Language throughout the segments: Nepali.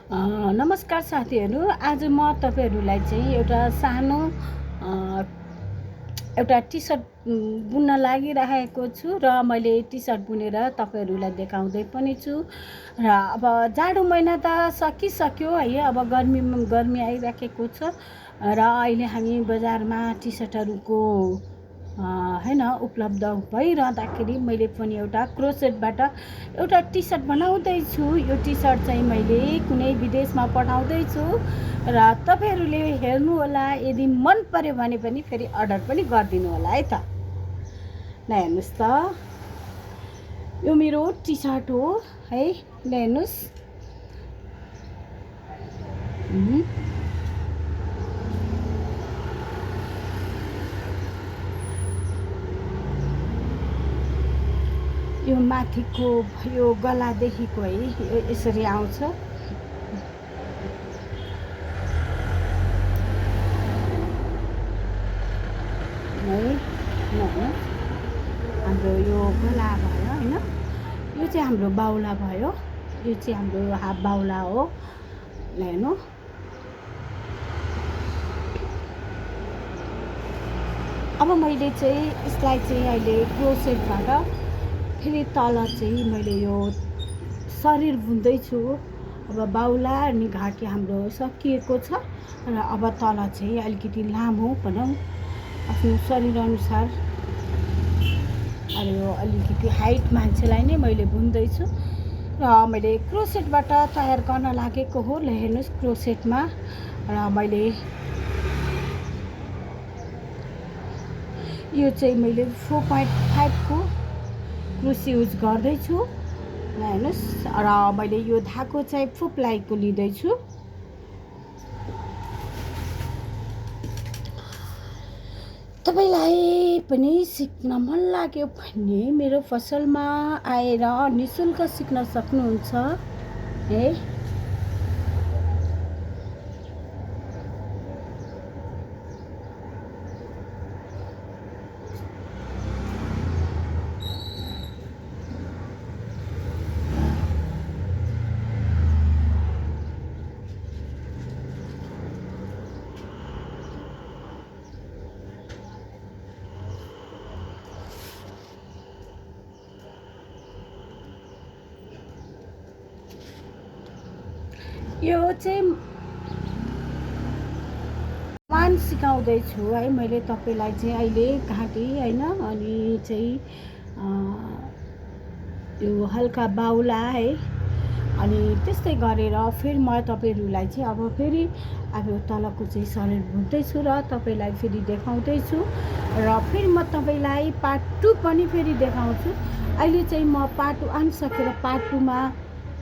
नमस्कार साथीहरू। आज म तपाईँहरूलाई चाहिँ एउटा सानो एउटा टी सर्ट बुन्न लागिरहेको छु र मैले टी सर्ट बुनेर तपाईँहरूलाई देखाउँदै पनि छु। र अब जाडो महिना त सकिसक्यो है, अब गर्मी आइराखेको छ र अहिले हामी बजारमा टी सर्टहरूको हैन उपलब्ध भइरहँदाखेरि मैले पनि एउटा क्रोसेटबाट एउटा टी सर्ट बनाउँदैछु। यो टी सर्ट चाहिँ मैले कुनै विदेशमा पठाउँदैछु र तपाईँहरूले हेर्नु होला। यदि मन पर्यो भने पनि फेरि अर्डर पनि गरिदिनु होला है त। ल हेर्नुहोस् त, यो मेरो टी सर्ट हो है। ल हेर्नुहोस्, यो माथिको यो गलादेखिको है, यो यसरी आउँछ है। हाम्रो यो गला भयो होइन, यो चाहिँ हाम्रो बाहुला भयो, यो चाहिँ हाम्रो हाफ बाहुला हो। ल हेर्नु, अब मैले चाहिँ यसलाई चाहिँ अहिले क्रोसेटबाट फेरि तल चाहिँ मैले यो शरीर बुन्दैछु। अब बाहुला अनि घाँटी हाम्रो सकिएको छ र अब तल चाहिँ अलिकति लामो भनौँ, आफ्नो शरीर अनुसार अब यो अलिकति हाइट मान्छेलाई नै मैले बुन्दैछु र मैले क्रोसेटबाट तयार गर्न लागेको हो। ल हेर्नुहोस्, क्रोसेटमा र मैले यो चाहिँ मैले 4.5 को क्रुस युज गर्दैछु। ल हेर्नुहोस्, र मैले यो धागो चाहिँ 4 प्लाईको लिँदैछु। तपाईलाई पनि सिक्न मन लाग्यो भने मेरो पसलमा आएर निःशुल्क सिक्न सक्नुहुन्छ है। यो चाहिँ मान सिकाउँदैछु है मैले तपाईँलाई चाहिँ अहिले घाँटी होइन, अनि चाहिँ यो हल्का बाहुला है, अनि त्यस्तै गरेर फेरि म तपाईँहरूलाई चाहिँ अब फेरि अब तलको चाहिँ शरीर बुन्दैछु र तपाईँलाई फेरि देखाउँदैछु र फेरि म तपाईँलाई पार्ट 2 पनि फेरि देखाउँछु। अहिले चाहिँ म पार्ट 1 सकेर पार्ट 2 मा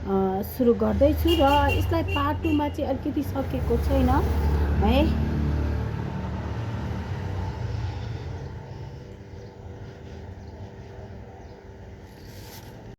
सुरु गर्दैछु र यसलाई पार्ट 2 मा चाहिँ अलिकति सकेको छैन है।